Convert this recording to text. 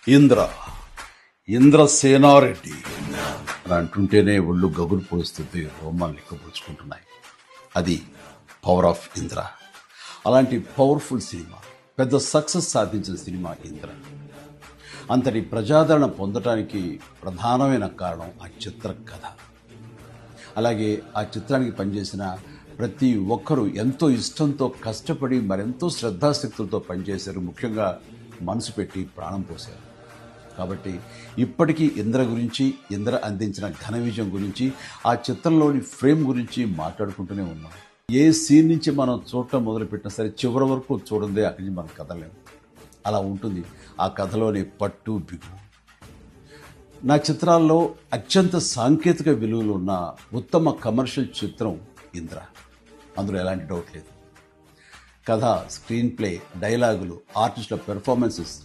ఇంద్ర ఇంద్రసేనారెడ్డి అని అంటుంటేనే ఒళ్ళు గగురు పొడుస్తుంది, రోమాలు లెక్కపరుచుకుంటున్నాయి. అది పవర్ ఆఫ్ ఇంద్ర. అలాంటి పవర్ఫుల్ సినిమా, పెద్ద సక్సెస్ సాధించిన సినిమా ఇంద్ర. అంతటి ప్రజాదరణ పొందటానికి ప్రధానమైన కారణం ఆ చిత్ర కథ. అలాగే ఆ చిత్రానికి పనిచేసిన ప్రతి ఒక్కరూ ఎంతో ఇష్టంతో కష్టపడి మరెంతో శ్రద్ధాశక్తులతో పనిచేశారు. ముఖ్యంగా మనసు పెట్టి ప్రాణం పోశారు. కాబట్టి ఇప్పటికీ ఇంద్ర గురించి, ఇంద్ర అందించిన ఘన విజయం గురించి, ఆ చిత్రంలోని ఫ్రేమ్ గురించి మాట్లాడుకుంటూనే ఉన్నాం. ఏ సీన్ నుంచి మనం చూడటం మొదలుపెట్టినా సరే చివరి వరకు చూడందే అక్కడి నుంచి మనం కదలేము. అలా ఉంటుంది ఆ కథలోని పట్టు బిగు. నా చిత్రాల్లో అత్యంత సాంకేతిక విలువలు ఉన్న ఉత్తమ కమర్షియల్ చిత్రం ఇంద్ర. అందులో ఎలాంటి డౌట్ లేదు. కథ, స్క్రీన్ ప్లే, డైలాగులు, ఆర్టిస్టుల పెర్ఫార్మెన్సెస్,